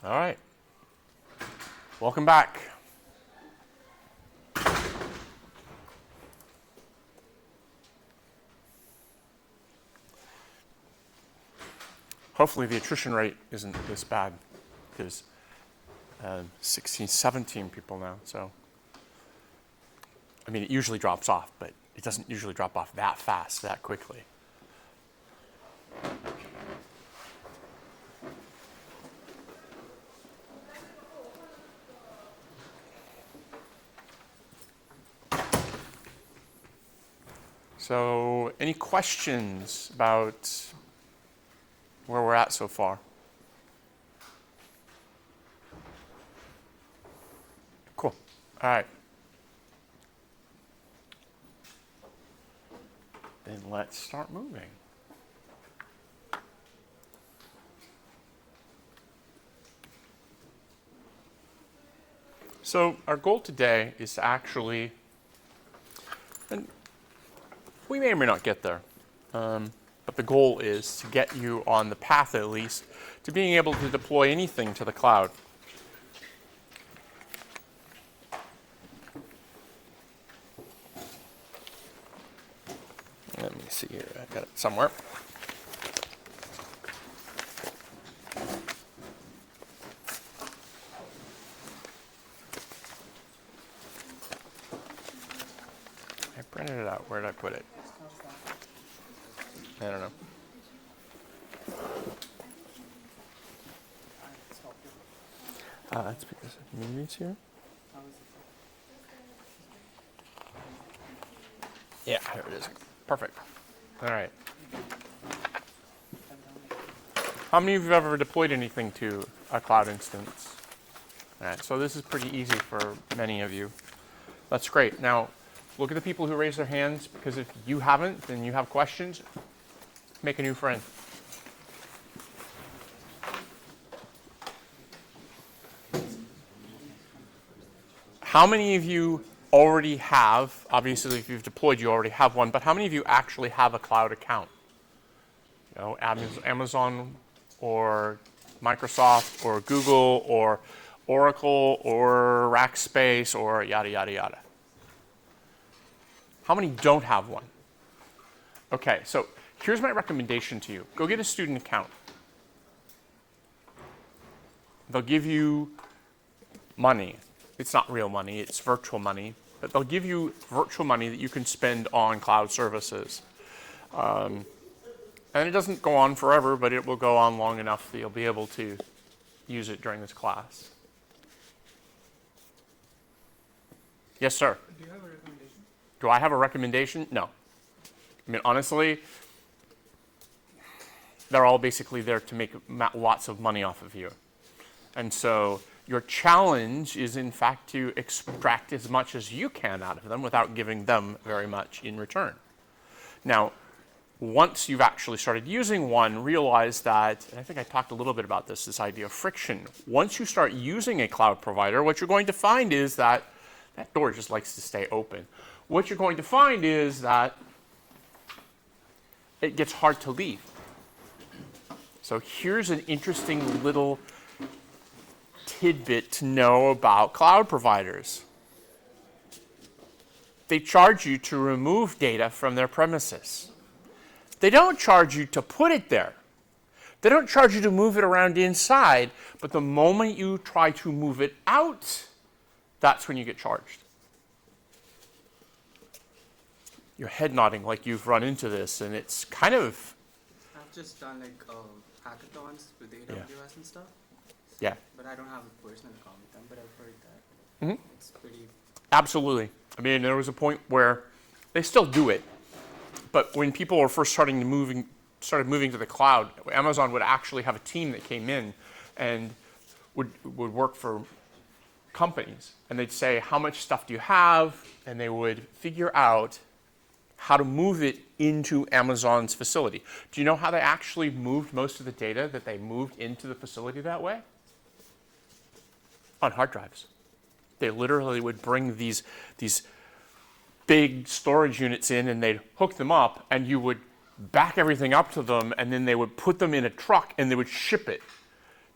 All right. Welcome back. Hopefully the attrition rate isn't this bad, because 16, 17 people now, so. I mean, it usually drops off, but it doesn't usually drop off that fast, that quickly. So, any questions about where we're at so far? Cool. All right. Then let's start moving. So our goal today is to actually, and we may or may not get there, but the goal is to get you on the path at least to being able to deploy anything to the cloud. Let me see here, I got it somewhere. I printed it out, where did I put it? I don't know. That's because of movies here. Yeah, here it is. Perfect. All right. How many of you have ever deployed anything to a cloud instance? All right, so this is pretty easy for many of you. That's great. Now, look at the people who raise their hands, because if you haven't and you have questions, make a new friend. How many of you already have, obviously if you've deployed you already have one, but how many of you actually have a cloud account? You know, Amazon or Microsoft or Google or Oracle or Rackspace or yada, yada, yada. How many don't have one? Okay, so here's my recommendation to you. Go get a student account. They'll give you money. It's not real money, it's virtual money, but they'll give you virtual money that you can spend on cloud services. And it doesn't go on forever, but it will go on long enough that you'll be able to use it during this class. Yes, sir? Do you have a recommendation? Do I have a recommendation? No. I mean, honestly, they're all basically there to make lots of money off of you. And so your challenge is, in fact, to extract as much as you can out of them without giving them very much in return. Now, once you've actually started using one, realize that, and I think I talked a little bit about this idea of friction. Once you start using a cloud provider, what you're going to find is that that door just likes to stay open. What you're going to find is that it gets hard to leave. So here's an interesting little tidbit to know about cloud providers. They charge you to remove data from their premises. They don't charge you to put it there. They don't charge you to move it around inside, but the moment you try to move it out, that's when you get charged. Your head nodding like you've run into this, and it's kind of... I've just done like hackathons with AWS and stuff. Yeah. But I don't have a personal account with them, but I've heard that it's pretty... Absolutely. I mean, there was a point where they still do it, but when people were first started moving to the cloud, Amazon would actually have a team that came in and would work for companies, and they'd say, how much stuff do you have? And they would figure out how to move it into Amazon's facility. Do you know how they actually moved most of the data that they moved into the facility that way? On hard drives. They literally would bring these big storage units in, and they'd hook them up, and you would back everything up to them, and then they would put them in a truck and they would ship it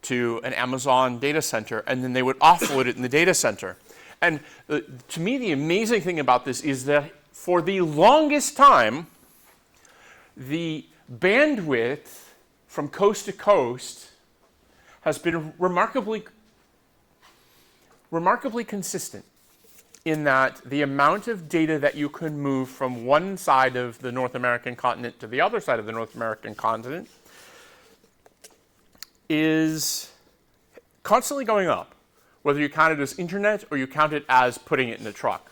to an Amazon data center, and then they would offload it in the data center. And to me, the amazing thing about this is that for the longest time, the bandwidth from coast to coast has been remarkably consistent in that the amount of data that you can move from one side of the North American continent to the other side of the North American continent is constantly going up, whether you count it as internet or you count it as putting it in a truck.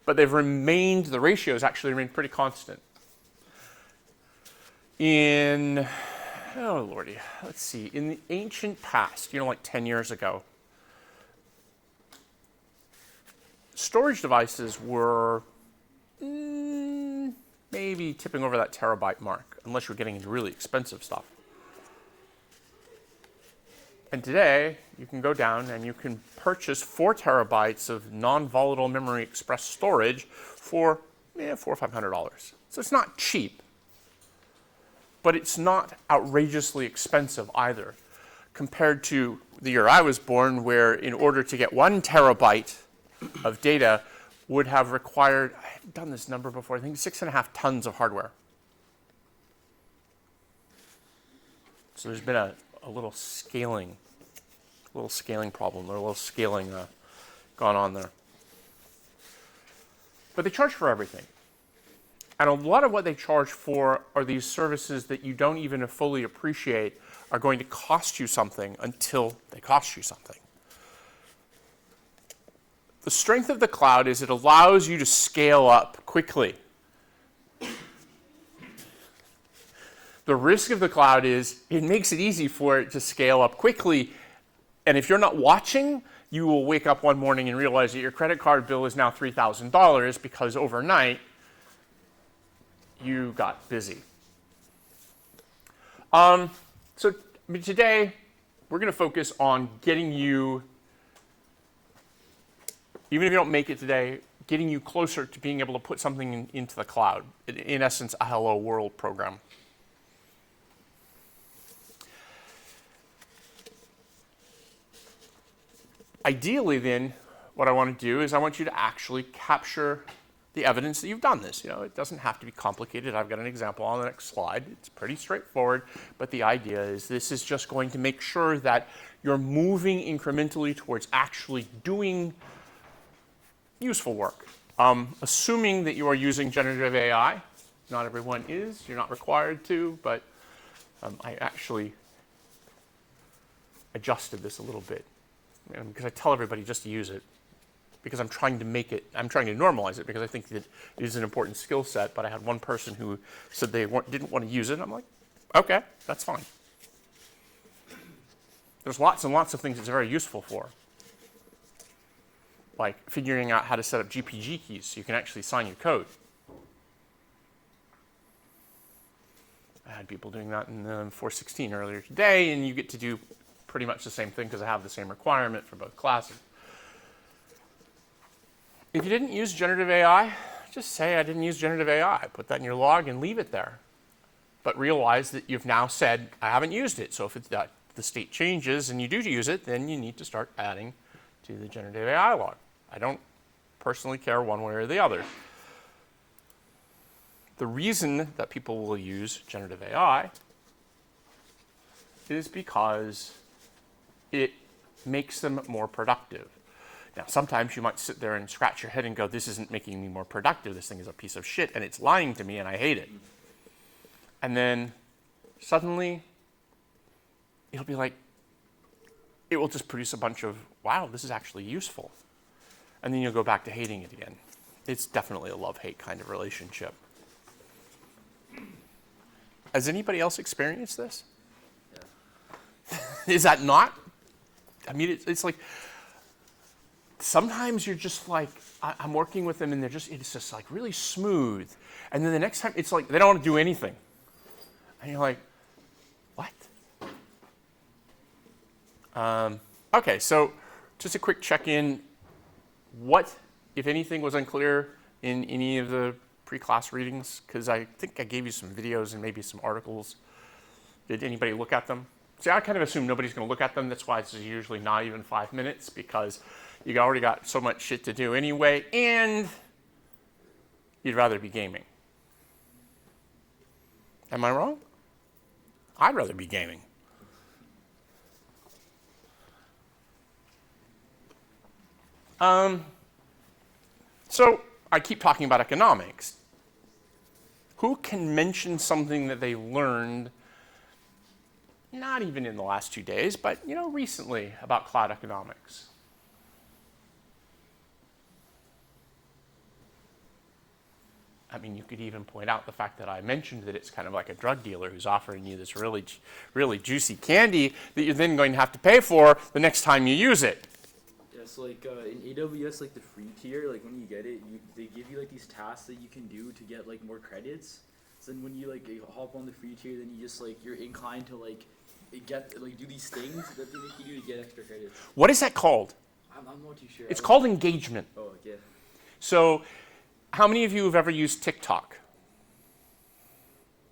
But they've remained, the ratios actually remained pretty constant. In, oh lordy, let's see, in the ancient past, like 10 years ago, storage devices were maybe tipping over that terabyte mark, unless you're getting into really expensive stuff. And today, you can go down and you can purchase 4 terabytes of non-volatile memory express storage for $400 or $500. So it's not cheap, but it's not outrageously expensive either, compared to the year I was born, where in order to get 1 terabyte of data would have required, I've done this number before, I think 6.5 tons of hardware. So there's been a little scaling problem, or a little scaling gone on there. But they charge for everything. And a lot of what they charge for are these services that you don't even fully appreciate are going to cost you something until they cost you something. The strength of the cloud is it allows you to scale up quickly. The risk of the cloud is it makes it easy for it to scale up quickly. And if you're not watching, you will wake up one morning and realize that your credit card bill is now $3,000 because overnight you got busy. Today we're going to focus on getting you, even if you don't make it today, getting you closer to being able to put something into the cloud. In essence, a Hello World program. Ideally, then, what I want to do is I want you to actually capture the evidence that you've done this. It doesn't have to be complicated. I've got an example on the next slide. It's pretty straightforward, but the idea is this is just going to make sure that you're moving incrementally towards actually doing useful work. Assuming that you are using generative AI. Not everyone is. You're not required to, but I actually adjusted this a little bit. Because I tell everybody just to use it, because I'm trying to normalize it, because I think that it is an important skill set, but I had one person who said they didn't want to use it, and I'm like, okay, that's fine. There's lots and lots of things it's very useful for, like figuring out how to set up GPG keys so you can actually sign your code. I had people doing that in 4.16 earlier today, and you get to do pretty much the same thing because I have the same requirement for both classes. If you didn't use generative AI, just say I didn't use generative AI. Put that in your log and leave it there. But realize that you've now said, I haven't used it. So if the state changes and you do use it, then you need to start adding to the generative AI log. I don't personally care one way or the other. The reason that people will use generative AI is because it makes them more productive. Now, sometimes you might sit there and scratch your head and go, this isn't making me more productive. This thing is a piece of shit, and it's lying to me, and I hate it. And then suddenly, it'll be like, it will just produce a bunch of, wow, this is actually useful. And then you'll go back to hating it again. It's definitely a love-hate kind of relationship. Has anybody else experienced this? Yeah. Is that not? I mean, it's like, sometimes you're just like, I'm working with them and it's just like really smooth. And then the next time, it's like, they don't want to do anything. And you're like, what? Okay, so just a quick check-in. What, if anything, was unclear in any of the pre-class readings? Because I think I gave you some videos and maybe some articles. Did anybody look at them? See, I kind of assume nobody's going to look at them. That's why it's usually not even 5 minutes, because you already got so much shit to do anyway, and you'd rather be gaming. Am I wrong? I'd rather be gaming. So I keep talking about economics. Who can mention something that they learned, not even in the last 2 days, but recently, about cloud economics? I mean, you could even point out the fact that I mentioned that it's kind of like a drug dealer who's offering you this really, really juicy candy that you're then going to have to pay for the next time you use it. Yes, like in AWS, like the free tier, like when you get it, they give you like these tasks that you can do to get like more credits. So then when you like hop on the free tier, then you just like you're inclined to like do these things that they make you do to get extra credits. What is that called? I'm not too sure. It's called engagement. Oh yeah. So, how many of you have ever used TikTok?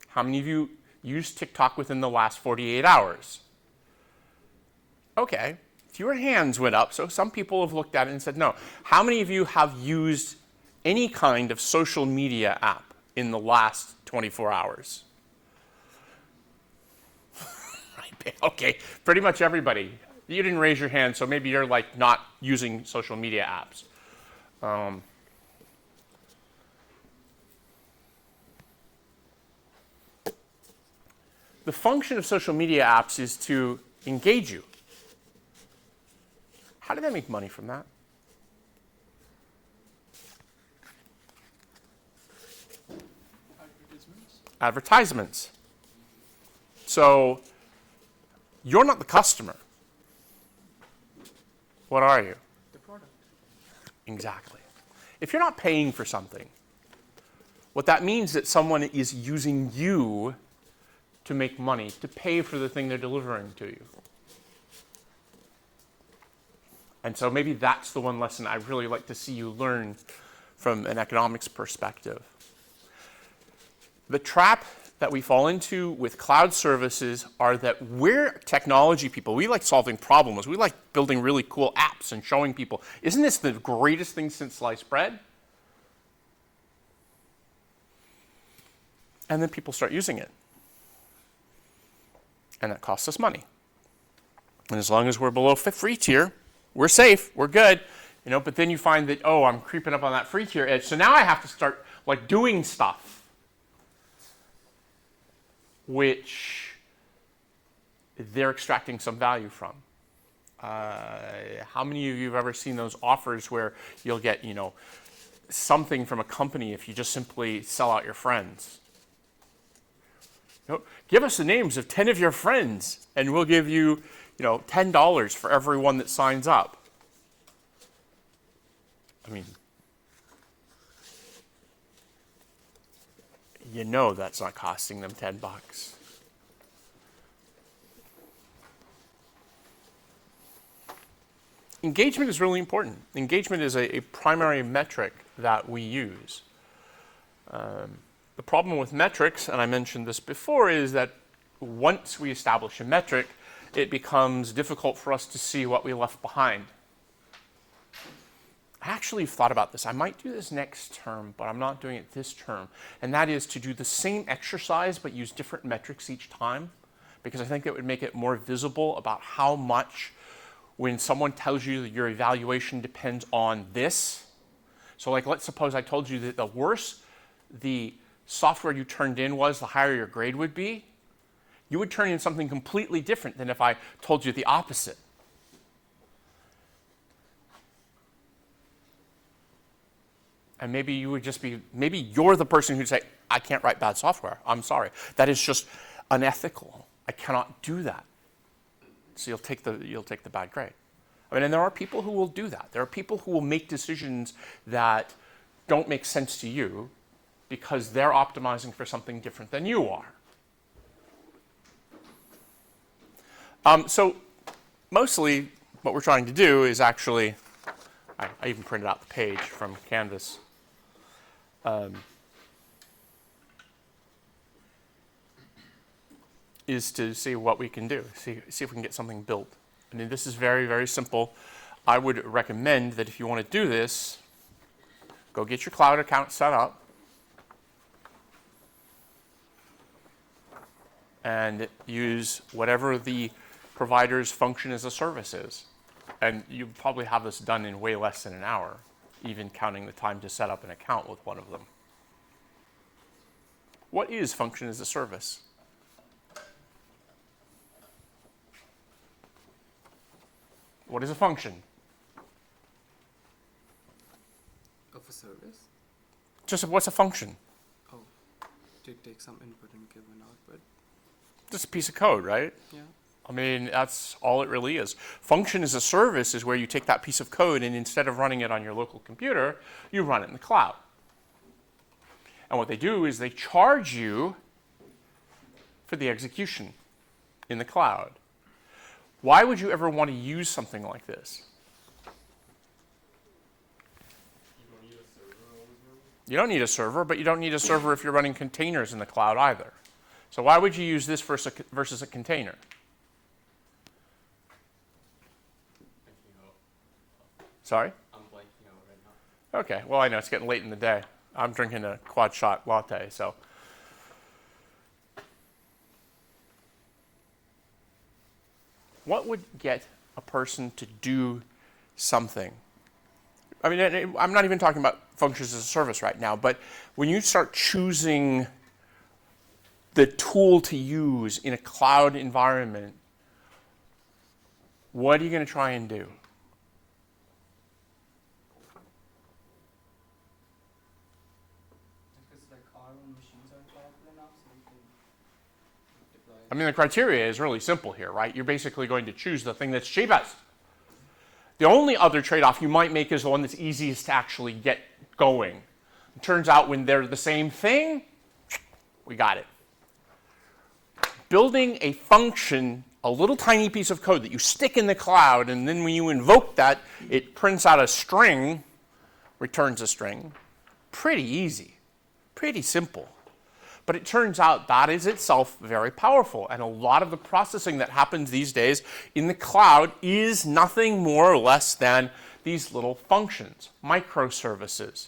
How many of you used TikTok within the last 48 hours? Okay, fewer hands went up, so some people have looked at it and said no. How many of you have used any kind of social media app in the last 24 hours? Right, okay, pretty much everybody. You didn't raise your hand, so maybe you're like not using social media apps. The function of social media apps is to engage you. How do they make money from that? Advertisements. So, you're not the customer. What are you? The product. Exactly. If you're not paying for something, what that means is that someone is using you to make money, to pay for the thing they're delivering to you. And so maybe that's the one lesson I'd really like to see you learn from an economics perspective. The trap that we fall into with cloud services are that we're technology people. We like solving problems. We like building really cool apps and showing people, isn't this the greatest thing since sliced bread? And then people start using it. And that costs us money. And as long as we're below free tier, we're safe, we're good. But then you find that, oh, I'm creeping up on that free tier edge. So now I have to start like doing stuff which they're extracting some value from. How many of you have ever seen those offers where you'll get, something from a company if you just simply sell out your friends? Give us the names of 10 of your friends, and we'll give you, $10 for everyone that signs up. I mean, that's not costing them $10. Engagement is really important. Engagement is a primary metric that we use. The problem with metrics, and I mentioned this before, is that once we establish a metric, it becomes difficult for us to see what we left behind. I actually thought about this. I might do this next term, but I'm not doing it this term. And that is to do the same exercise, but use different metrics each time, because I think it would make it more visible about how much, when someone tells you that your evaluation depends on this. So like, let's suppose I told you that the worse the software you turned in was, the higher your grade would be. You would turn in something completely different than if I told you the opposite. And maybe you would just be, maybe you're the person who'd say, I can't write bad software. I'm sorry. That is just unethical. I cannot do that. So you'll take the bad grade. I mean, and there are people who will do that. There are people who will make decisions that don't make sense to you because they're optimizing for something different than you are. So mostly what we're trying to do is actually, I even printed out the page from Canvas. is to see what we can do, see if we can get something built. I mean, this is very, very simple. I would recommend that if you want to do this, go get your cloud account set up and use whatever the provider's function as a service is. And you probably have this done in way less than an hour, even counting the time to set up an account with one of them. What is function as a service? What is a function? Of a service? Just what's a function? Oh, to take some input and give an output. Just a piece of code, right? Yeah. I mean, that's all it really is. Function as a service is where you take that piece of code and instead of running it on your local computer, you run it in the cloud. And what they do is they charge you for the execution in the cloud. Why would you ever want to use something like this? You don't need a server, but you don't need a server if you're running containers in the cloud either. So why would you use this versus a container? Sorry? I'm blanking out right now. Okay, well, I know it's getting late in the day. I'm drinking a quad shot latte, so. What would get a person to do something? I mean, I'm not even talking about functions as a service right now, but when you start choosing the tool to use in a cloud environment, what are you going to try and do? Because like our own machines aren't powerful enough, so we can deploy. I mean, the criteria is really simple here, right? You're basically going to choose the thing that's cheapest. The only other trade-off you might make is the one that's easiest to actually get going. It turns out when they're the same thing, we got it. Building a function, a little tiny piece of code that you stick in the cloud, and then when you invoke that, it prints out a string, returns a string. Pretty easy, pretty simple. But it turns out that is itself very powerful. And a lot of the processing that happens these days in the cloud is nothing more or less than these little functions, microservices.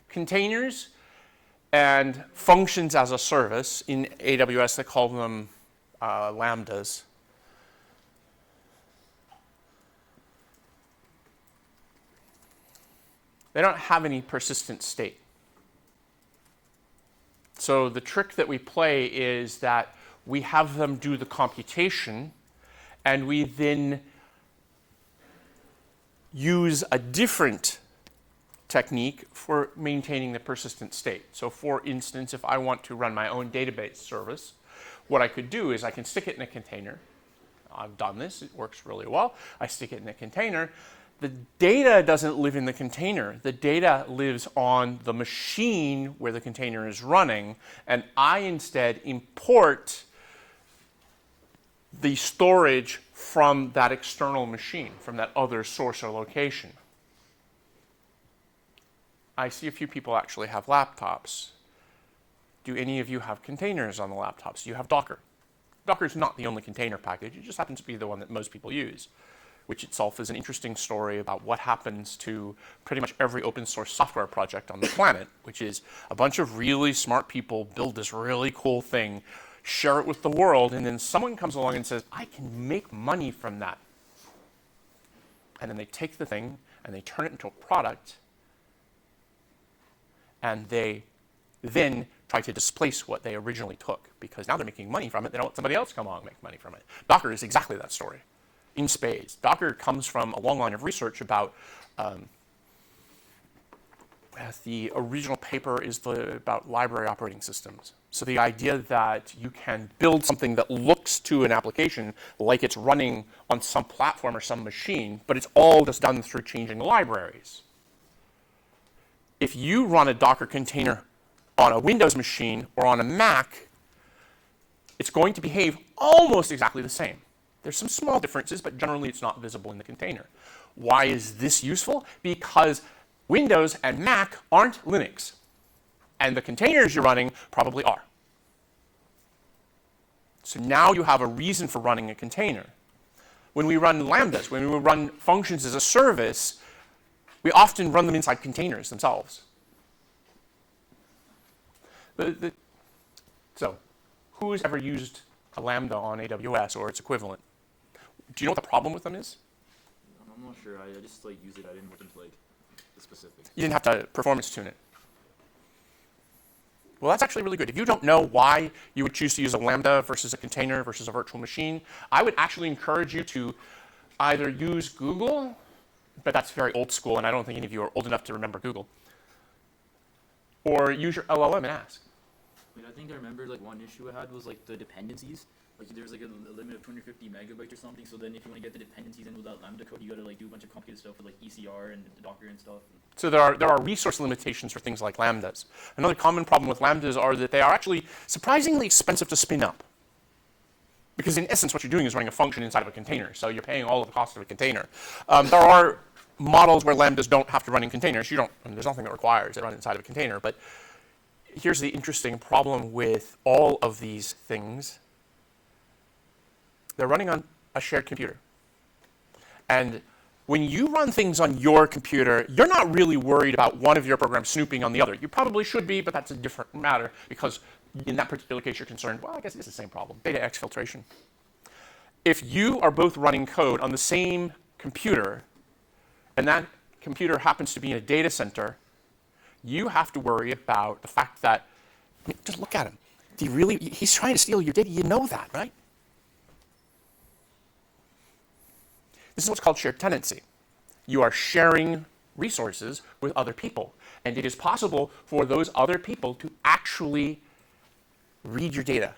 Containers and functions as a service, in AWS they call them lambdas. They don't have any persistent state. So the trick that we play is that we have them do the computation, and we then use a different technique for maintaining the persistent state. So for instance, if I want to run my own database service, what I could do is I can stick it in a container. I've done this, it works really well. I stick it in a container. The data doesn't live in the container. The data lives on the machine where the container is running, and I instead import the storage from that external machine, from that other source or location. I see a few people actually have laptops. Do any of you have containers on the laptops? Do you have Docker? Docker is not the only container package. It just happens to be the one that most people use, which itself is an interesting story about what happens to pretty much every open source software project on the planet, which is a bunch of really smart people build this really cool thing, share it with the world, and then someone comes along and says, I can make money from that. And then they take the thing and they turn it into a product, and they then try to displace what they originally took, because now they're making money from it. They don't let somebody else come along and make money from it. Docker is exactly that story. In spades. Docker comes from a long line of research about, the original paper is about library operating systems. So the idea that you can build something that looks to an application like it's running on some platform or some machine, but it's all just done through changing the libraries. If you run a Docker container on a Windows machine or on a Mac, it's going to behave almost exactly the same. There's some small differences, but generally it's not visible in the container. Why is this useful? Because Windows and Mac aren't Linux. and the containers you're running probably are. So now you have a reason for running a container. When we run lambdas, when we run functions as a service, we often run them inside containers themselves. So, who's ever used a lambda on AWS or its equivalent? Do you know what the problem with them is? I'm not sure. I just like use it. I didn't look into like the specifics. You didn't have to performance tune it. Well, that's actually really good. If you don't know why you would choose to use a lambda versus a container versus a virtual machine, I would actually encourage you to either use Google, but that's very old school, and I don't think any of you are old enough to remember Google, or use your LLM and ask. Wait, I think I remember like one issue I had was like the dependencies. Like there's like a limit of 250 megabytes or something. So then if you want to get the dependencies in without lambda code, you got to like do a bunch of complicated stuff with like ECR and Docker and stuff. So there are resource limitations for things like lambdas. Another common problem with lambdas are that they are actually surprisingly expensive to spin up. Because in essence, what you're doing is running a function inside of a container. So you're paying all of the cost of a container. There are models where lambdas don't have to run in containers. There's nothing that requires it run inside of a container. But here's the interesting problem with all of these things. They're running on a shared computer. And when you run things on your computer, you're not really worried about one of your programs snooping on the other. You probably should be, but that's a different matter because in that particular case, you're concerned, well, I guess it's the same problem, beta exfiltration. If you are both running code on the same computer, and that computer happens to be in a data center, you have to worry about the fact that, I mean, just look at him. He's trying to steal your data. You know that, right? This is what's called shared tenancy. You are sharing resources with other people, and it is possible for those other people to actually read your data.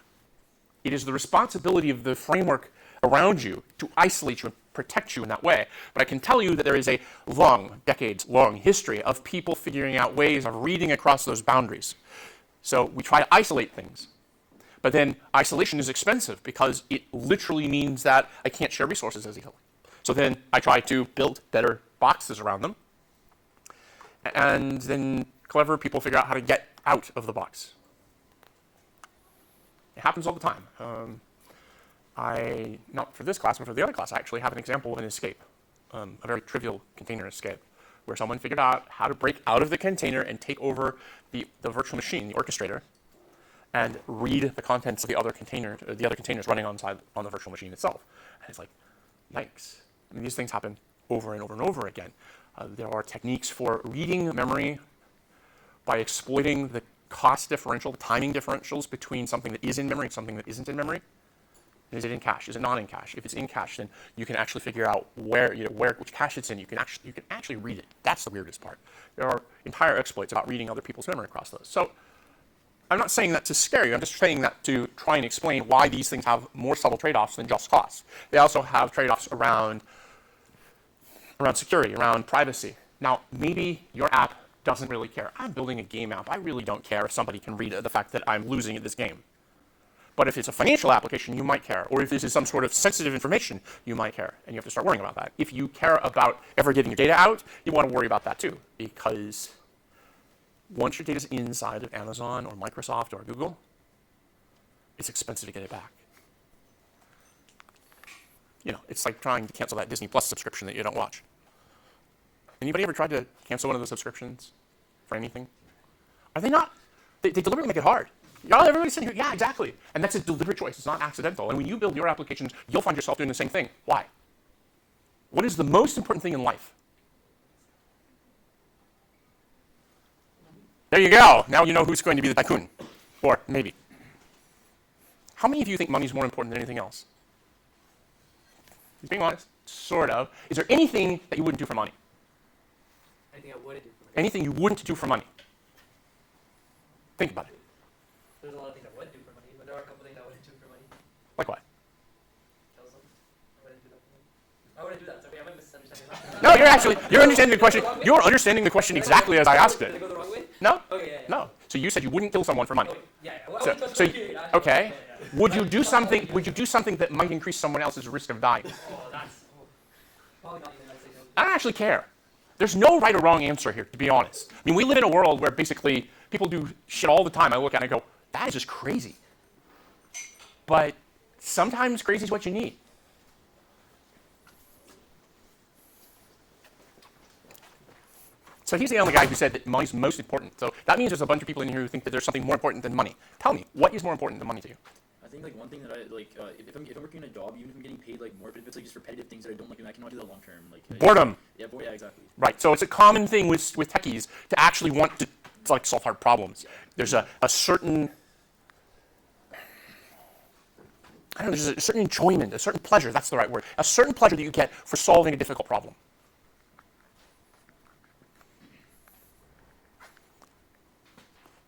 It is the responsibility of the framework around you to isolate you and protect you in that way. But I can tell you that there is a long, decades-long history of people figuring out ways of reading across those boundaries. So we try to isolate things. But then isolation is expensive because it literally means that I can't share resources as easily. So then I try to build better boxes around them. And then clever people figure out how to get out of the box. It happens all the time. Not for this class, but for the other class, I actually have an example of an escape, a very trivial container escape, where someone figured out how to break out of the container and take over the virtual machine, the orchestrator, and read the contents of the other containers running on the virtual machine itself. And it's like, yikes. I mean, these things happen over and over and over again. There are techniques for reading memory by exploiting the cost differential, the timing differentials between something that is in memory and something that isn't in memory. Is it in cache? Is it not in cache? If it's in cache, then you can actually figure out which cache it's in. You can actually read it. That's the weirdest part. There are entire exploits about reading other people's memory across those. So I'm not saying that to scare you. I'm just saying that to try and explain why these things have more subtle trade-offs than just cost. They also have trade-offs around security, around privacy. Now, maybe your app doesn't really care. I'm building a game app. I really don't care if somebody can read the fact that I'm losing at this game. But if it's a financial application, you might care. Or if this is some sort of sensitive information, you might care. And you have to start worrying about that. If you care about ever getting your data out, you want to worry about that too. Because once your data's inside of Amazon or Microsoft or Google, it's expensive to get it back. It's like trying to cancel that Disney Plus subscription that you don't watch. Anybody ever tried to cancel one of those subscriptions for anything? Are they not? They deliberately make it hard. Everybody's saying, yeah, exactly. And that's a deliberate choice. It's not accidental. And when you build your applications, you'll find yourself doing the same thing. Why? What is the most important thing in life? There you go. Now you know who's going to be the tycoon. Or maybe. How many of you think money is more important than anything else? Being honest, sort of. Is there anything that you wouldn't do for money? Anything I wouldn't do for money? Anything you wouldn't do for money? Think about it. There's a lot of things I would do for money, but there are a couple things I wouldn't do for money. Like what? Kill someone. I wouldn't do that for money. I wouldn't do that. So, okay, I might misunderstand that. No, you're understanding the question. You're understanding the question exactly as I asked Did I it. go the wrong way? No? Okay, yeah. No. So you said you wouldn't kill someone for money. Okay, yeah. Well, I wouldn't touch So the kid, okay. yeah. Would you do something? Would you do something that might increase someone else's risk of dying? Oh, that's probably not even. I'd say no. I don't actually care. There's no right or wrong answer here, to be honest. I mean, we live in a world where basically people do shit all the time. I look at it and I go, that is just crazy. But sometimes crazy is what you need. So he's the only guy who said that money's most important. So that means there's a bunch of people in here who think that there's something more important than money. Tell me, what is more important than money to you? I think like one thing that I like, if I'm working in a job, even if I'm getting paid like more, if it's like just repetitive things that I don't like, and I cannot do that long term. Like Boredom. Yeah, yeah, exactly. Right. So it's a common thing with techies to actually want to like solve hard problems. There's a certain, I don't know, there's a certain enjoyment, a certain pleasure, that's the right word, a certain pleasure that you get for solving a difficult problem.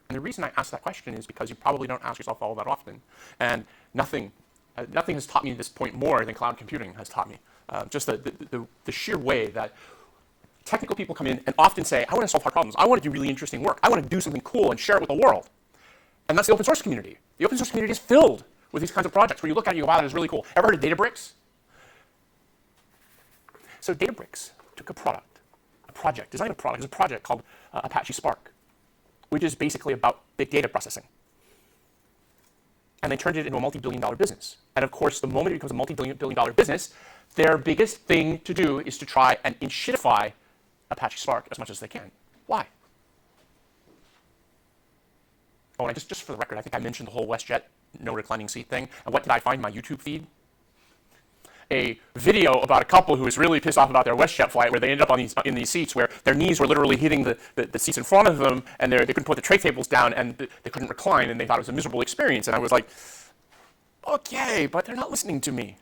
And the reason I ask that question is because you probably don't ask yourself all that often. And nothing has taught me this point more than cloud computing has taught me. Just the sheer way that technical people come in and often say, I want to solve hard problems. I want to do really interesting work. I want to do something cool and share it with the world. And that's the open source community. The open source community is filled with these kinds of projects where you look at it and you go, wow, that is really cool. Ever heard of Databricks? So Databricks took a project, it's not even a product, it's a project called Apache Spark, which is basically about big data processing. And they turned it into a multi-billion-dollar business. And of course, the moment it becomes a multi-billion-dollar business, their biggest thing to do is to try and enshittify Apache Spark as much as they can. Why? Oh, and just for the record, I think I mentioned the whole WestJet no reclining seat thing. And what did I find in my YouTube feed? A video about a couple who was really pissed off about their WestJet flight, where they ended up in these seats where their knees were literally hitting the seats in front of them, and they couldn't put the tray tables down, and they couldn't recline, and they thought it was a miserable experience. And I was like, okay, but they're not listening to me.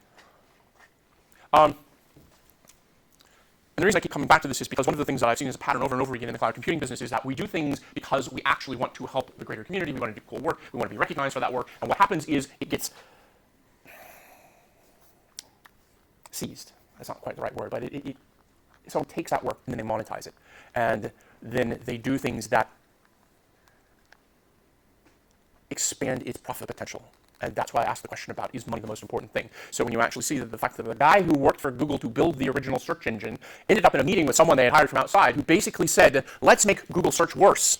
And the reason I keep coming back to this is because one of the things that I've seen as a pattern over and over again in the cloud computing business is that we do things because we actually want to help the greater community. We want to do cool work. We want to be recognized for that work. And what happens is it gets seized. That's not quite the right word, but someone takes that work and then they monetize it. And then they do things that expand its profit potential. And that's why I asked the question about, is money the most important thing? So when you actually see that the fact that the guy who worked for Google to build the original search engine ended up in a meeting with someone they had hired from outside who basically said, let's make Google search worse.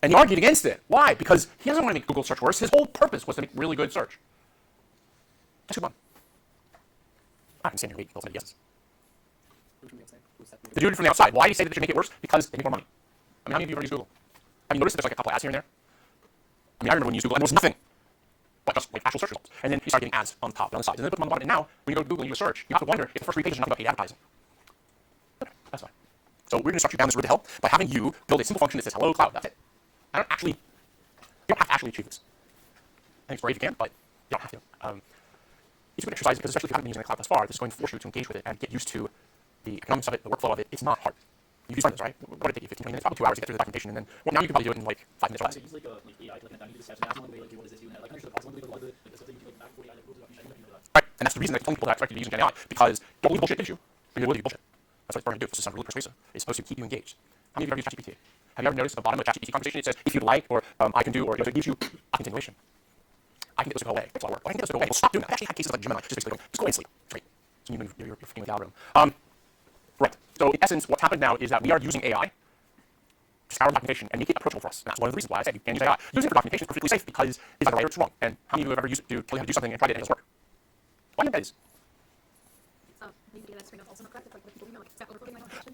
And he argued against it. Why? Because he doesn't want to make Google search worse. His whole purpose was to make really good search. That's a good one. I can stand here and wait until somebody guesses. The dude from the outside. Why did he say that they should make it worse? Because they make more money. I mean, how many of you have ever used Google? Have you noticed that there's like a couple ads here and there? I mean, I remember when you used Google and there was nothing. But just like actual search results. And then you start getting ads on the top and on the sides. And then they put them on the bottom. And now, when you go to Google and you do a search, you have to wonder if the first 3 pages are nothing but paid advertising. Okay, that's fine. So we're going to start you down this road to hell by having you build a simple function that says, hello, cloud. That's it. You don't have to actually achieve this. I think it's brave if you can, but you don't have to. It's a good exercise because especially if you haven't been using the cloud thus far, this is going to force you to engage with it and get used to the economics of it, the workflow of it. It's not hard. You've started this, right? What did it take you, 15, 20 minutes? Probably 2 hours to get through the documentation, and then, well, now you can probably do it in like 5 minutes or less. Use like AI to like down the steps and ask one way like what is this doing that? Like understand the process, one way like the stuff that you do like back 40 like rules about that. Right, and that's the reason that telling people that I expect you to use AI, because don't believe bullshit gives you. Because it will give you bullshit. That's what it's going to do. It's supposed to sound really persuasive. It's supposed to keep you engaged. How many of you have used ChatGPT? Have you ever noticed at the bottom of the ChatGPT conversation it says, if you'd like, or I can do, or it gives you a continuation. I can get this to go away. It's a lot of work. Well, I can get this to go away. Well, stop doing that. I actually had cases like Gemini, just basically going, just go away and sleep. It's great. So you're fucking with the algorithm. Right. So in essence, what's happened now is that we are using AI to scour documentation and make it approachable for us. And that's one of the reasons why I said you can use AI. Using it for documentation is perfectly safe because it's either right or it's wrong. And how many of you have ever used it to tell you how to do something and tried it and it doesn't work? Why do you think that is?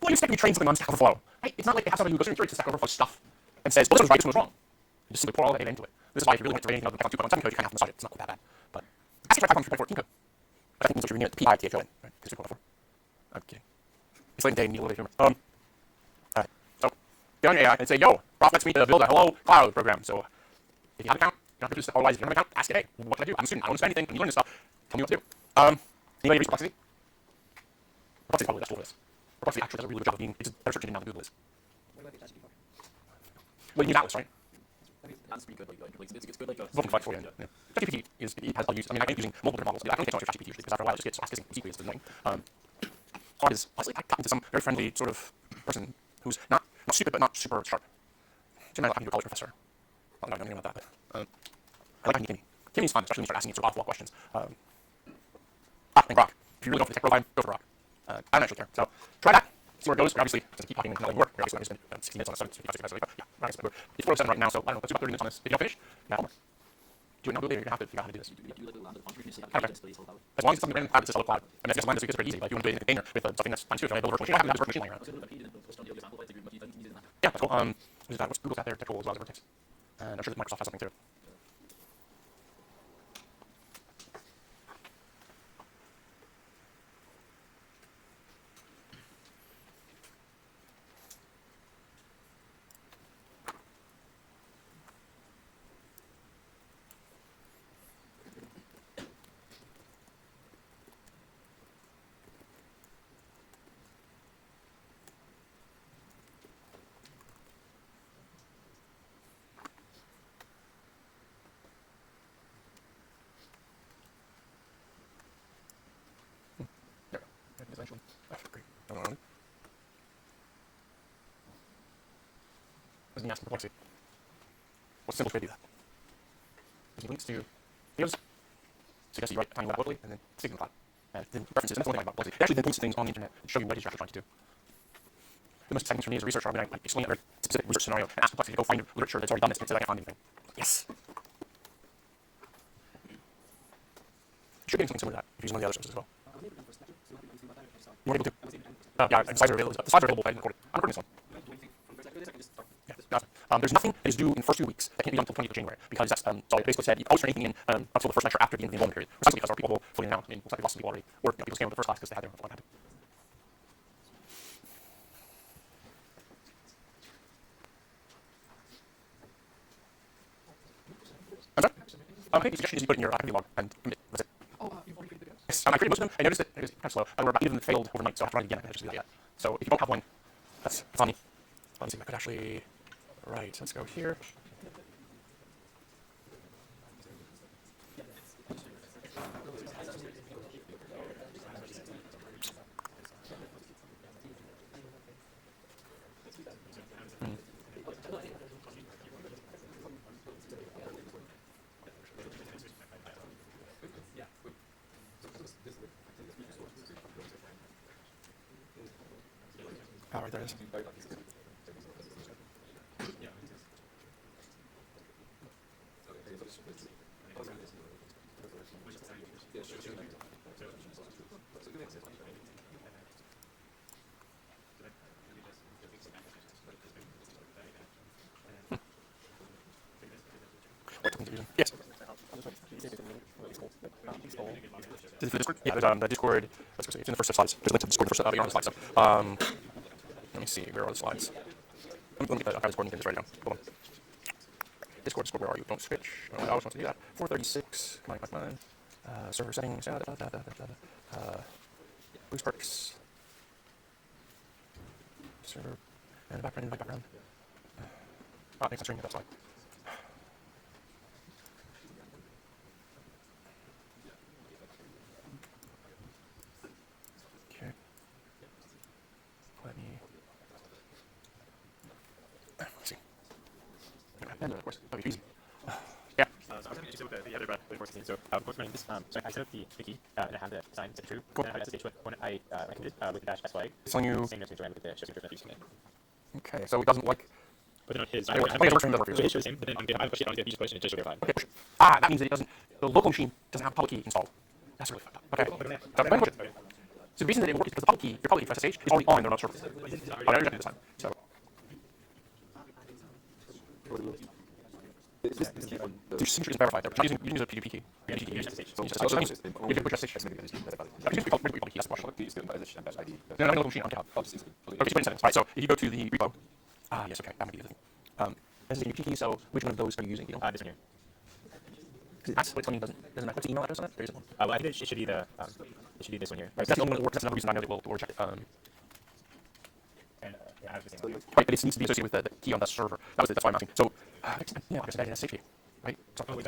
Well, you expect to be trained something on Stack Overflow. Right? It's not like they have somebody who goes through Stack Overflow stuff and says, well, this was right, this was wrong. You just simply pour all that data into it. This is why if you really want to write anything other than Python 2.17 code, you kind of have to massage it. It's not quite that bad. But actually try Python 3.14 code. But I think that's what you're renaming it, the PITHON, right? Because 3.4. Okay. It's late in the day and you need a little bit of humor. Alright. So, get on your AI and say, yo, prospects me to build a hello cloud program. So, if you have an account, you don't have to do this. Otherwise, if you don't have an account, ask it, hey, what can I do? I'm a student. I don't want to spend anything. I'm learning this stuff. Tell me what to do. Anybody read Perplexity? Perplexity is probably the best tool for this. Perplexity actually does a really good job of being, it's a better search engine now than Google is. What about the ChatGPT? Well, you need Atlas, right? That's pretty good. Like it's good like a Voting for it, yeah. ChatGPT is, it has, I'll use, I mean, I'm using multiple different models. I don't get so much ChatGPT usually because after a while it just gets asking secrets. It's annoying. Part is, honestly, I got into some very friendly sort of person who's not stupid but not super sharp. Jim, I'm talking to a college professor. I'm not going to about that, but I like talking to Kimmy. Kimmy's fun, especially when you start asking it sort of off-the-wall questions. And Grok. If you're really going for the tech profile, go for Grok. I don't actually care. So try that. see where it goes. We're obviously going to keep talking and not letting work. We're obviously going to spend 16 minutes on this, 7, 65, 75. Yeah, we're not going to spend. It's 4:07 right now, so I don't know. Let's do about 30 minutes on this. If you don't finish, now homework. Do it now, do it later. You're going to have to figure out how to do this. Do we do like a lambda function? Just like Okay. displays all that. As long as it's something random cloud, it's a solo cloud. I mean, that's just line this week is pretty easy. But if you want to do it in a container with something that's fine too, if you want to build a virtual machine, you have to have this virtual machine lying around. So look at the page and then post on the other example, like you can use it in that. Yeah, that's cool. What is that? What's Google's got there? Technical as well as Vertex. And I'm sure that Microsoft has something too. Essentially. Great. Doesn't he ask for complexity? What's the simplest way to do that? Because he links to videos, suggests you write a tiny web locally, and then stick it in the cloud. And then references, and that's one thing about complexity. It actually then points to things on the internet and show you what it is you're actually trying to do. The most exciting thing for me as a researcher, I mean, I explain a very specific research scenario and ask complexity to go find literature that's already done this, and it says I can't find anything. Yes! You're getting something similar to that if you use one of the other sources as well. You weren't able to? Yeah, the slides are available. The slides are available, but I didn't record it. I'm recording this one. Yeah, gotcha. There's nothing that is due in the first 2 weeks that can't be done until 20th of January because that's so it basically said you always turn anything in until the first lecture after the end of the enrollment period. Precisely because our people will floating around. I mean, looks like we've lost some people already, or people came with the first class because they had their own habit. I'm sorry. Okay, the suggestion is you put it in your activity log and commit. That's it. Yes, I created most of them. I noticed that it was kind of slow. There were about 8 of them that failed overnight, so I have to run it again. I just do that yet. So if you don't have one, that's on me. Let me see if I could actually. Right, let's go here. Oh, right there it is. Yes. The Discord? Yeah, there's the Discord. Let's go see. It's in the first set slides. There's a link to the Discord first on the slides. Let me see. Where are the slides? Let me get that. I have Discord. Just write it down. Hold on. Discord. Where are you? Don't switch. I always want to do that. 436. Come on. Server settings. Boost perks. Server. And background. Invite background. I think that's streaming. That's fine. Okay. Let me. Let's see. And of course, that'll be easy. Yeah. So I was having an issue with the other course team. So course running this, so I set up the wiki and I have the sign set true. Cool. And I have SSH when I committed with the dash S flag. It's telling you. Same notes when I look at the show that you submit. Okay, so it doesn't like. But then on his, I think it works for him, doesn't work for so you. it shows him, but then on GitHub, I push it onto the push and it just shows verified. Okay, push it. Ah, that means that it doesn't. The local machine doesn't have public key installed. That's really fucked up. Okay. So let me push it. So the reason that it works is because the public key, your public key for SSH, is already on their node server. Oh, I rejected this time. So. Your signature isn't verified. They're using a PGP key. So that means you can push SSH. That means we call public key. That's the question. No, local machine on GitHub. Okay, so put in settings. Right. So if you go to the repo. Ah, yes. Okay. That might be the thing. This is your key. So which one of those are you using? You know? This one here. That's what it's telling you doesn't matter. What's the email address on it? There isn't one. Well, I think it should be the it should be this one here. Right, that's the only one that works. That's another reason I know that we'll check it. And yeah, I have the same one. Right, but it needs to be associated with the key on the server. That's why I'm asking. So, yeah, I guess I did SSH key, right? So, Oh, wait,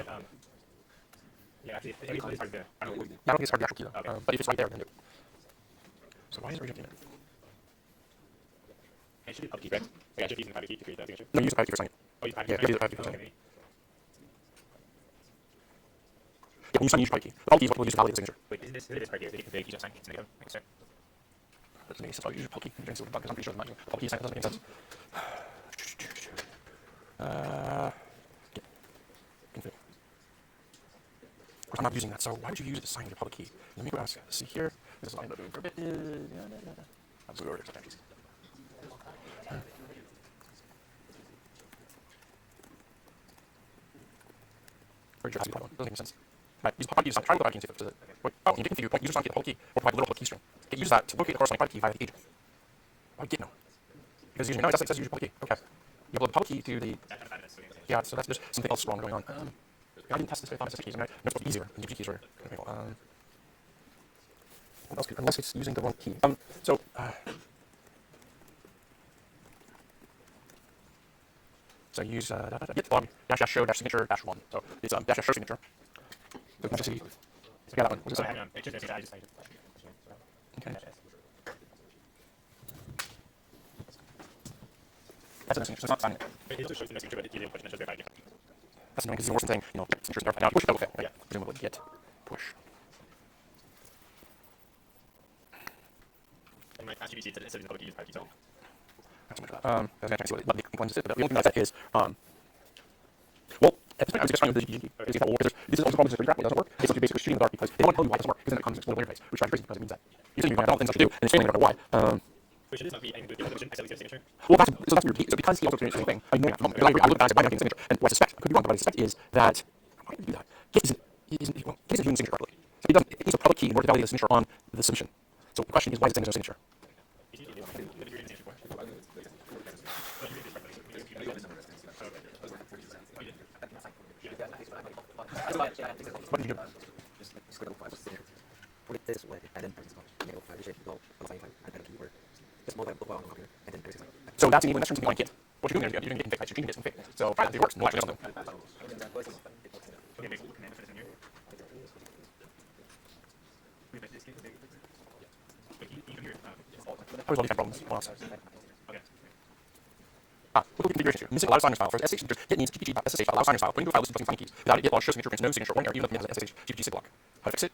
yeah, actually, it's hard to. I don't know. I don't think it's hard the actual key though. Okay. But if it's right there, then do it. So why is it rejecting it? It should be public key, correct? Like I should be using the private key to create the signature. No, use the private key for signing it. Oh, you private Yeah, key. use the private key for signing Okay. it. Yeah, when you sign, use your private key. The public key is what we'll use to validate the signature. Wait, is this private key? Is it the key just signed? It's negative. Okay, sorry. doesn't make sense. I'll use a public key. I'm pretty sure the public key sign doesn't make sense. Of course, I'm not using that, so why would you use it to sign your public key? Let me go ask. See here. This is what I'm doing for a bit. Very drastic that one. Doesn't make sense. Right, use public key to sign. Try to go back and see if it does it. Wait, oh, you can configure user sign key the public key or provide a little public key string. Okay, use that to locate the corresponding public key via the agent. Why did no? Because using no, it says use your public key. Okay. You upload the public key to the. Yeah, so that's there's something else wrong going on. I didn't test this with SSH keys. It's supposed to be easier than GP keys are. Okay, what else could, unless it's using the wrong key. So use git log dash show dash signature dash 1. So it's dash show signature. So you can just see. Yeah, that one. What is it? Okay. That's a signature. So it's not signing it. That's annoying because it's worse than saying, signatures are now push double fit, right? Yeah. Presumably git push. And my CPSC says it's able to use private key. Not so much of that. I was going to see what the components is, but the only thing that is, well, at this point, I was just trying with the GG key. This is also the problem with it doesn't work. It's basically shooting in the dark because they don't want to tell you why it doesn't work, because then it comes in a interface, which drives crazy because it means that you're saying you're going to have things to do, and it's failing, I don't know why. Which should this not be anything to do with the accidentally signature? Well, that's weird. So because he also experienced the same thing, I know at the moment. Because I look back at my signature, and what I suspect, I could be wrong, but what I suspect is that why did he do that? Git isn't using signature properly. So it needs a public key in order to validate the signature on the submission. So the question is, why is it saying there's no signature? What did you do? So that's enabling that turns into like git. What you're doing there is you're doing git config, right? You're changing git config. So that actually works. We'll actually do something. How does all these have problems? Local configuration issue. Missing allow signer file. For SSH signatures, git needs gpg.ssh allow signer file. Putting to a file listed signing keys. Without it, git log show signature prints no signature. One error, even if it has an SSH gpg sig block. How to fix it?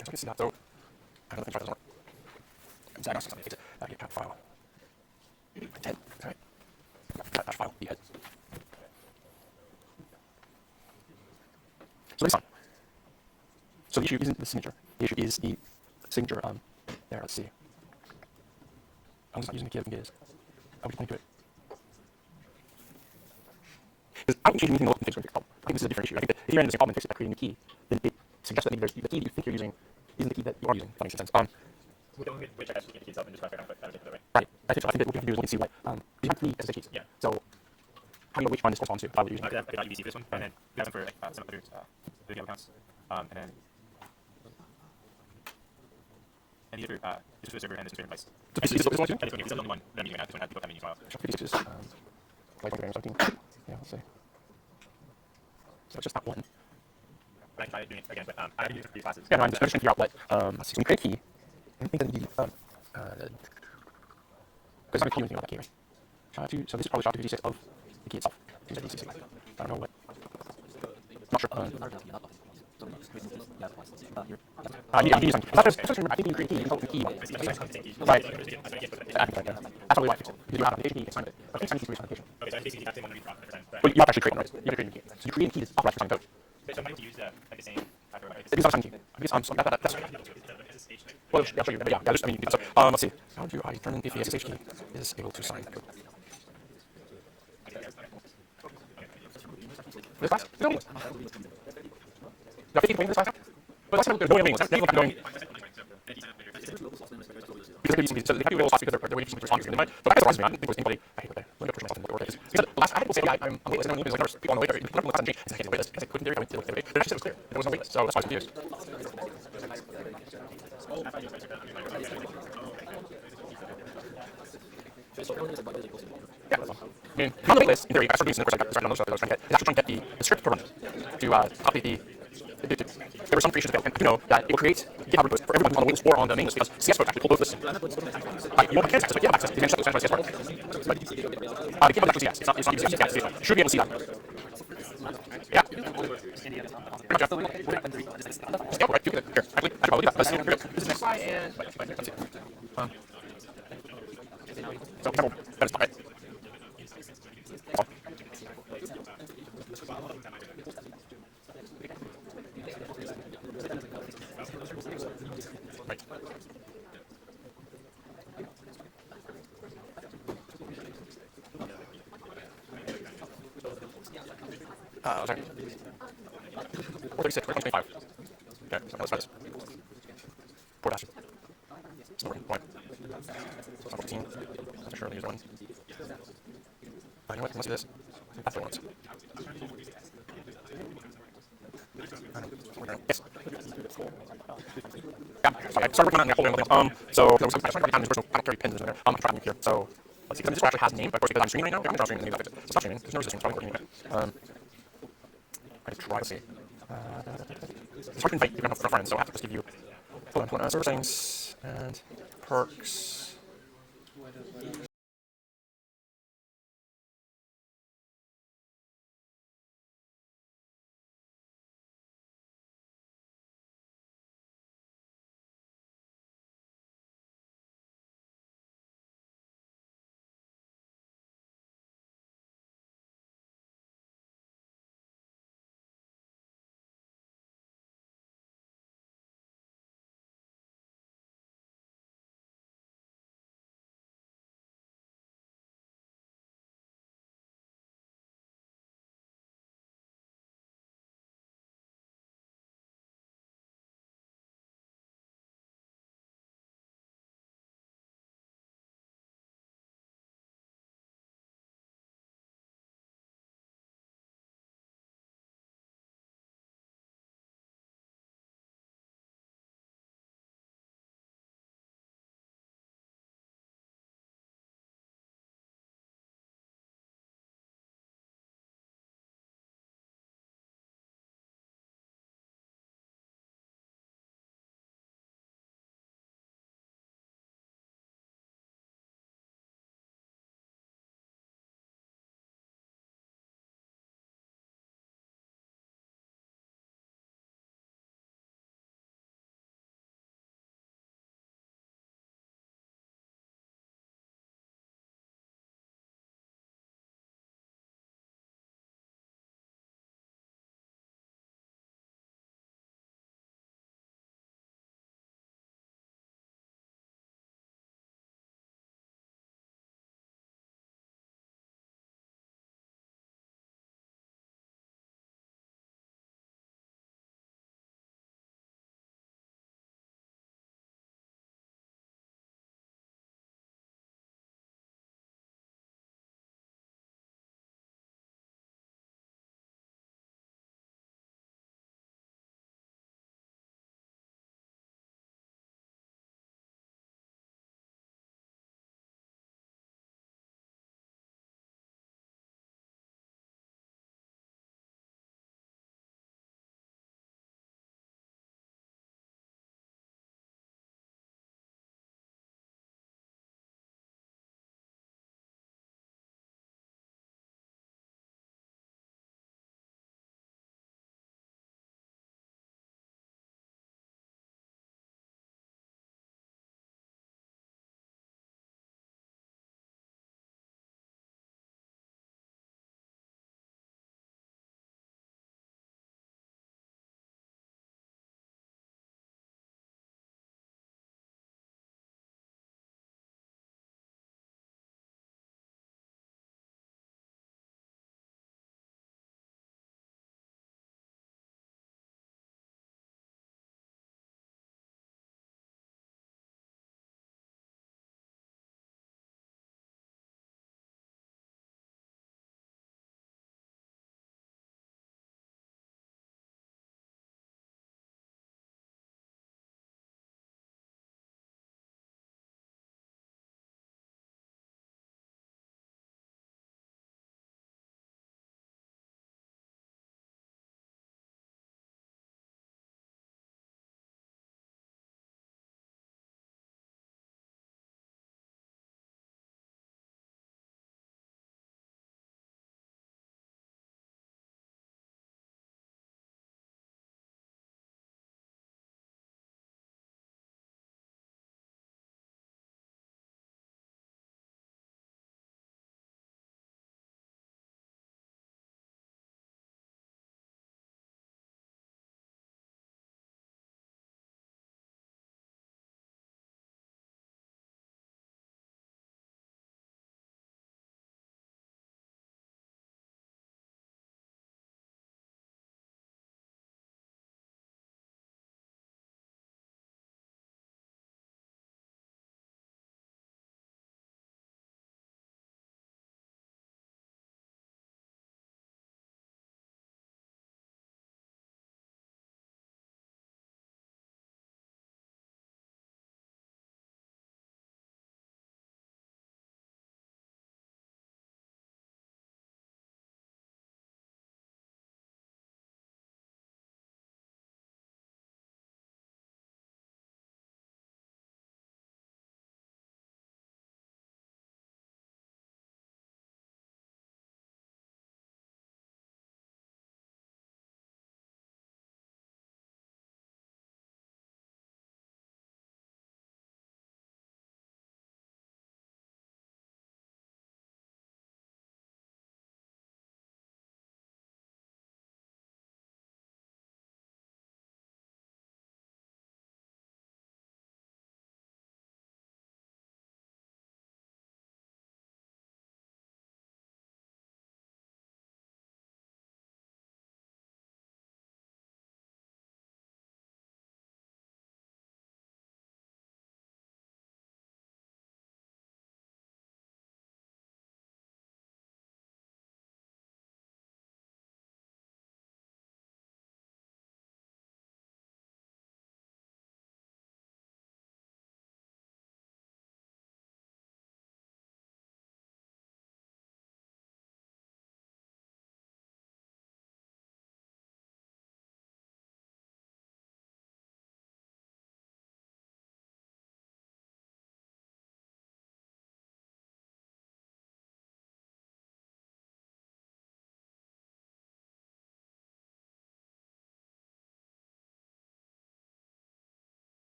I can see that though. I don't think it doesn't work. I don't see something to fix it. Git cat file. 10. Alright. Cat file. The head. So this one. So the issue isn't the signature. The issue is the signature. There. Let's see. I'm just not using the key. I think it is. I'll just link to it. Because I can change anything in the local config to fix the problem. I think this is a different issue. I think that if you ran into the same problem and fix it by creating a key, then it suggests that maybe there's the key that you think you're using isn't the key that you are using. If that makes sense. We don't get which actually get the keys up and just try to figure out that way. Right. I think that what we can do is look and see what we have 3 SSH keys. Yeah. So how do you know which one this corresponds to? How are we using? I got UBC for this one, and then we have some for some other video accounts, and then and the other this is a server and this is a device. So this is one too? This is the only one that I'm using right now. This one has people that many files. Sure. 56 is like 1 Yeah. Let's see. So it's just not one. But I can try doing it again, but I can use it for 3 classes. Yeah, no, I'm just trying to figure out what. Let's see. So we create a key. I think that you because I'm using that key, right? So this is probably SHA-256 of the key itself. I don't know what. Not sure. I'm using something. I think you create a key. You can call it the key. Right. That's probably why I fixed it. Because you have an key and sign it. But signing keys for authentication. Okay, so I think you have to one process every time. But you have to actually create one, right? You have to create a key. So you create a key that's authorized for signing code. So why don't you use like the same after It's not signing key. Because that's well, I'll show you. But yeah, just, I mean, so, let's see. How do I determine if the SSH key is able to sign code? This class? No. You have 50 points in this class? But let's have there's no way of doing this. Now you look at going. Because so they have to do a little sauce because they're waiting for some responses. But I guess the I didn't think it was anybody. I hate what let me go push myself into what it is. Because the last I had people say, yeah, I'm waitlist, and there's like there's people on the wait list. People don't change. It's like a waitlist. Because I couldn't do it. I went to the wait. But it just was clear. There was no waitlist. So that's why I was confused. Yeah, that's all. I mean, on the waitlist, in theory, I started using it first. I started on those. I was trying to get the script to run to update the. There were some creations that failed. You know that it will create GitHub repos for everyone who's on the waitlist or on the main list because CS folks actually pull both lists in. You won't have access, but you have access. You can check those CS folks. But the GitHub is actually CS. It's not UCS. Yeah, it's CS. You should be able to see that. Yeah. Pretty much, yeah. Right. Here. Actually, I should probably do that. Let's see. Here we go. This is next slide and let's see. So example, that is right. Oh. Right. Sorry. 436, 425. Okay, so let's try this. 4 dash. It's not working. Why? 14. I'm sure I'll use one. You know what? Let's do this. That's the ones. Yes. Yeah, sorry, I started working on that and I pulled in everything. So there was some, I was trying to find this personal, I don't carry pins in there. I'm trying to here. So let's see, because this actually has a name, but of course because I'm streaming right now, I'm not streaming, maybe that's it. So stop streaming. There's no resistance, so I'm working anyway. I try to see. It's hard to invite people from friends, so I have to just give you server settings and perks.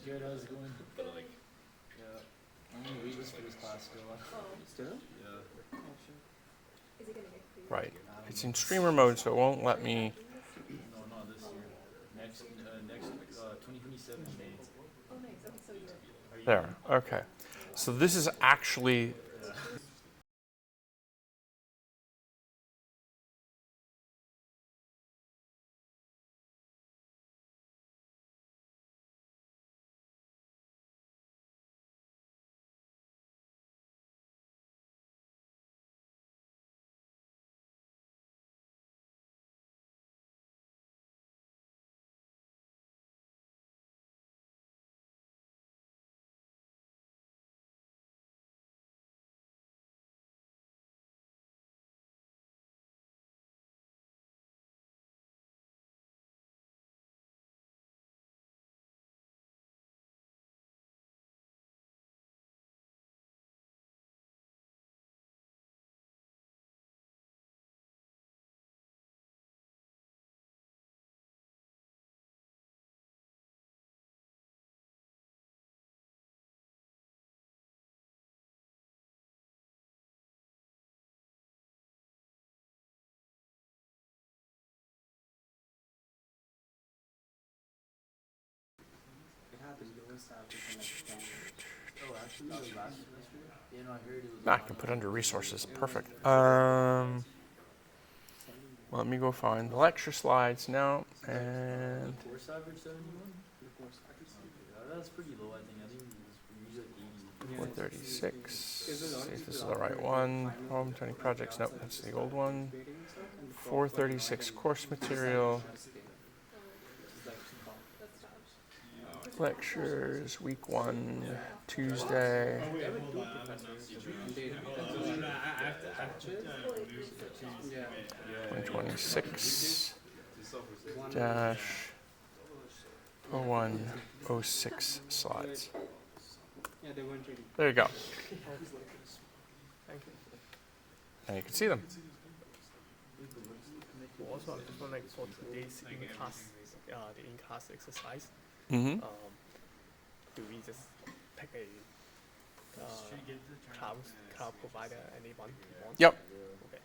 Garrett, how's it going? Yeah. I'm on the wait list for this class still. Still? Yeah. Right. It's in streamer mode, so it won't let me. No, not this year. Next 2027 May. There. Okay. So this is actually. It had the lowest average in like 10 years. Oh, actually, last semester? Yeah, no, I heard it was. I can put under resources. Perfect. Let me go find the lecture slides now. And Course average 71? The course average. That's pretty low, I think. I think it's usually like 80. 436. See if this is the right one. Home training projects. Nope, that's the old one. 436 course material. Lectures, week 1, Tuesday. 126 dash 0106 slides. Yeah, they weren't really. There you go. And you can see them. Also, I just want like for today's in-class, the in-class exercise. Mm-hmm. Do we just pick a cloud provider, anyone you want? Yep.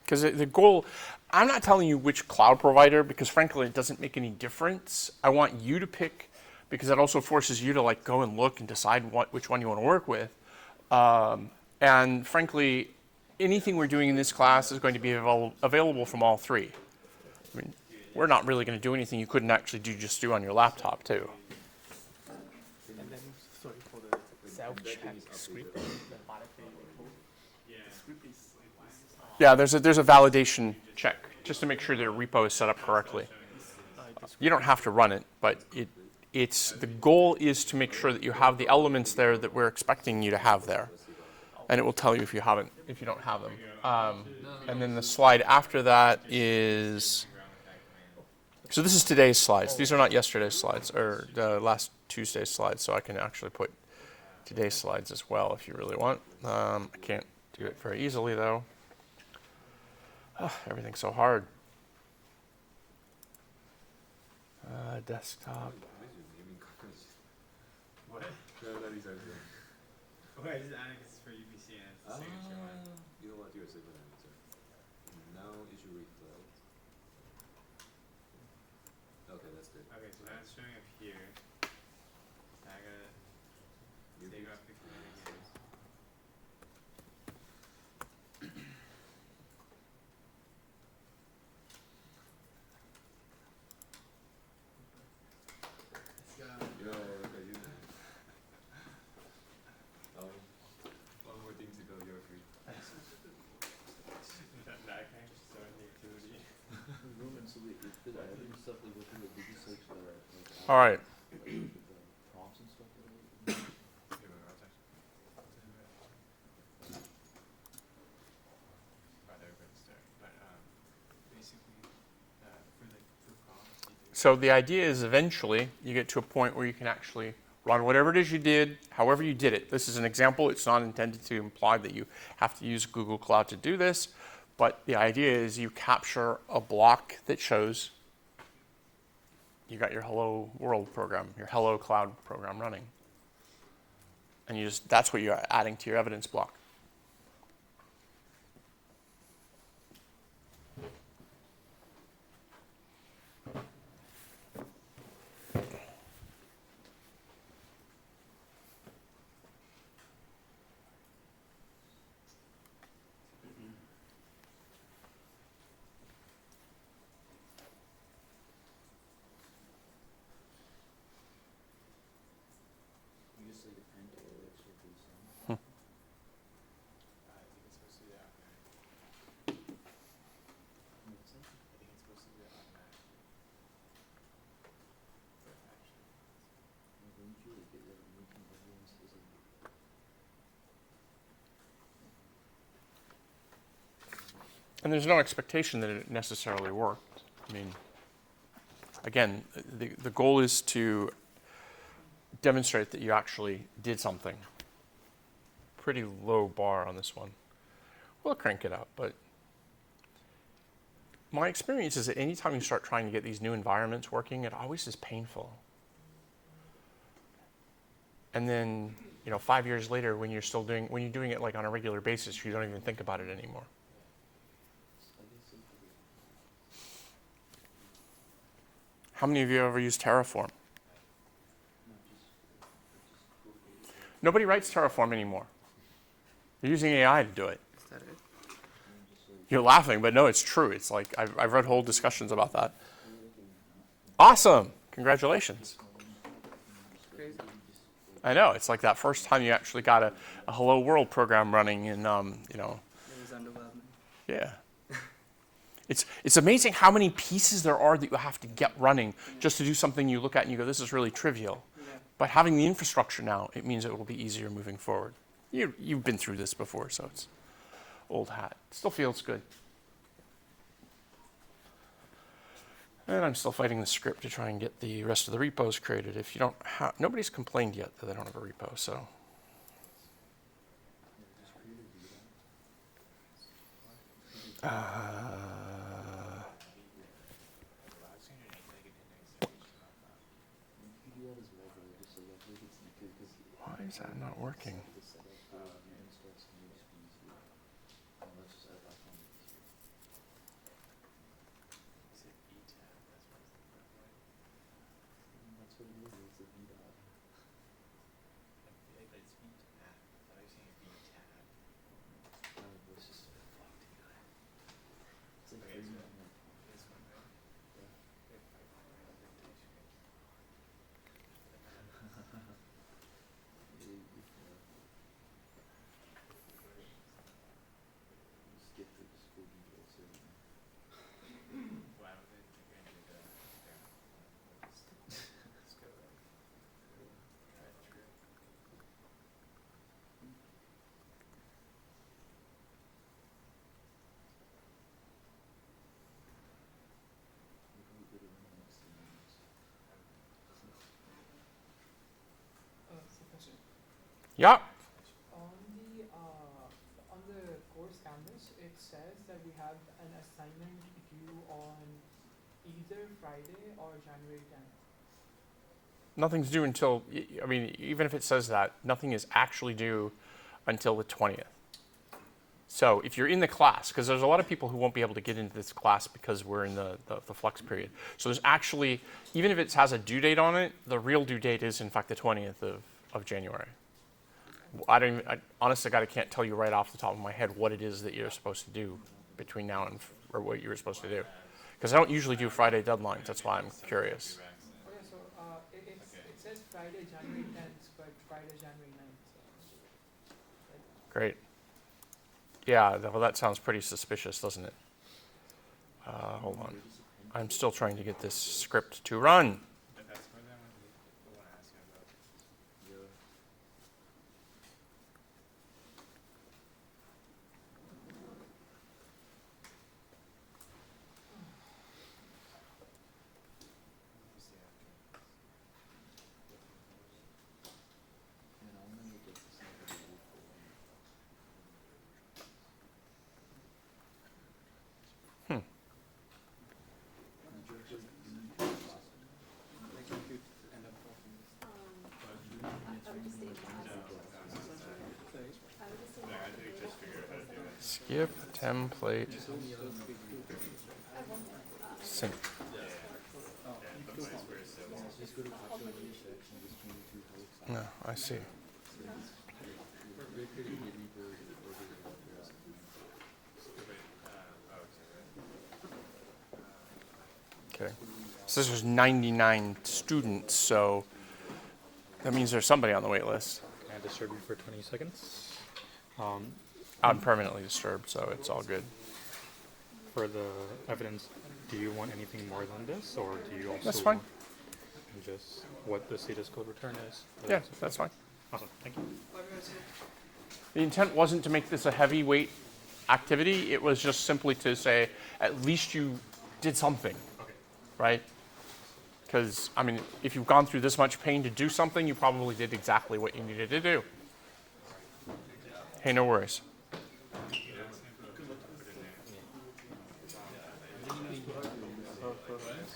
Because the goal, I'm not telling you which cloud provider because frankly it doesn't make any difference. I want you to pick because that also forces you to like go and look and decide which one you want to work with. And frankly, anything we're doing in this class is going to be available from all three. I mean, we're not really going to do anything you couldn't actually just do on your laptop too. And then, sorry for the self-check script, the validate code. The script is Yeah, there's a validation check just to make sure their repo is set up correctly. You don't have to run it, but it's the goal is to make sure that you have the elements there that we're expecting you to have there, and it will tell you if you don't have them. And then the slide after that is. So this is today's slides. These are not yesterday's slides or last Tuesday's slides. So I can actually put today's slides as well if you really want. I can't do it very easily though. Everything's so hard. Desktop. What? Okay, this is Annex for UPC and it's the signature one. You know what? You're a signature answer. Now issue reflect. Okay, that's good. Okay, so that's showing up here. I gotta take off 50 years. Yo, look at you. One more thing to go, you're free. That kind of start the activity. All right. Prompts and stuff. So the idea is eventually you get to a point where you can actually run whatever it is you did, however you did it. This is an example. It's not intended to imply that you have to use Google Cloud to do this, but the idea is you capture a block that shows you got your Hello World program, your Hello Cloud program running. And that's what you're adding to your evidence block. You just like depend on what should be some. I think it's supposed to be automatic. I think it's supposed to be automatic. But actually, Wouldn't you like get like making evidence is like And there's no expectation that it necessarily worked. I mean, again, the goal is to demonstrate that you actually did something. Pretty low bar on this one. We'll crank it up, but my experience is that anytime you start trying to get these new environments working, it always is painful. And then, 5 years later, when you're doing it like on a regular basis, you don't even think about it anymore. How many of you have ever used Terraform? Nobody writes Terraform anymore. They're using AI to do it. Is that it? You're laughing, but no, it's true. It's like I've read whole discussions about that. Awesome. Congratulations. Crazy. I know. It's like that first time you actually got a Hello World program running in, It was underwhelming. yeah. It's amazing how many pieces there are that you have to get running just to do something you look at and you go, this is really trivial. Yeah. But having the infrastructure now, it means it will be easier moving forward. You've been through this before, so it's old hat. Still feels good. And I'm still fighting the script to try and get the rest of the repos created. If you don't have, nobody's complained yet that they don't have a repo, so. Why is that not working? is it VTab? That's what it's looking for, right? That's what it is, it's a VDOT. I feel like it's VTab. I thought I was saying VTab. It's just fucked together. It's like Okay, crazy. so this one, right? Yeah. If I find a good TypeScript. Skip the school details. Why would they think I did that? Okay. Let's go then. Try it true. So question. Yeah. On the course canvas, it says that we have an assignment due on either Friday or January 10th. Nothing's due until, I mean, even if it says that, nothing is actually due until the 20th. So if you're in the class, because there's a lot of people who won't be able to get into this class because we're in the flux period. So there's actually, even if it has a due date on it, the real due date is in fact the 20th of January. Honestly, God, I can't tell you right off the top of my head what it is that you're supposed to do between now and, or what you were supposed to do. Because I don't usually do Friday deadlines, that's why I'm curious. Okay, so it says Friday, January 10th, but Friday, January 9th. So, Great. Yeah, well, that sounds pretty suspicious, doesn't it? Hold on. I'm still trying to get this script to run. But that's more than what I asked you about. Yeah. What's the after? And I'm gonna get this number to you for Skip template. Sync. No, I see. Okay. So this was 99 students, so that means there's somebody on the wait list. Can I disturb you for 20 seconds? I'm permanently disturbed, so it's all good. For the evidence, do you want anything more than this, or do you also That's fine. want just what the status code return is? Yeah, that's fine. Awesome, thank you. The intent wasn't to make this a heavyweight activity. It was just simply to say, at least you did something, right? Because, I mean, if you've gone through this much pain to do something, you probably did exactly what you needed to do. Hey, no worries.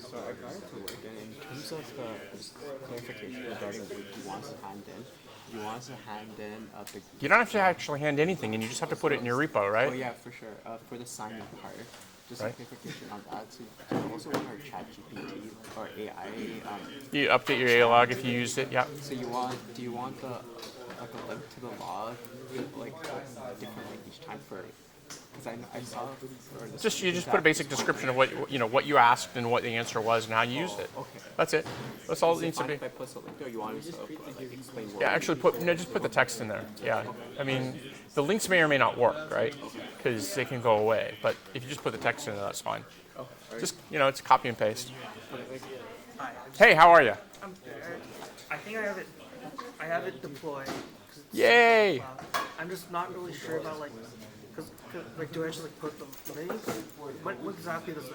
So I got it to work, and in terms of the clarification regarding what he wants to hand in, he wants to hand in the. You don't have to actually hand anything, and you just have to put it in your repo, right? Oh yeah, for sure. For the signing part, just Right. a clarification on that. So do you also want our ChatGPT or AI? You update your A log if you used it, yeah. So do you want the like a link to the log, like different like each time for? Because I saw. You just put a basic description of what you asked and what the answer was and how you used it. Okay. That's it. That's all it needs to be. If I put something there, you want to explain what? Yeah, actually just put the text in there. Yeah. I mean, the links may or may not work, right? Because they can go away. But if you just put the text in there, that's fine. Just, it's copy and paste. Hi, Hey, how are you? I'm good. I think I have it deployed. 'Cause it's Yay! I'm just not really sure about like, cause like do I just like put the link? What exactly does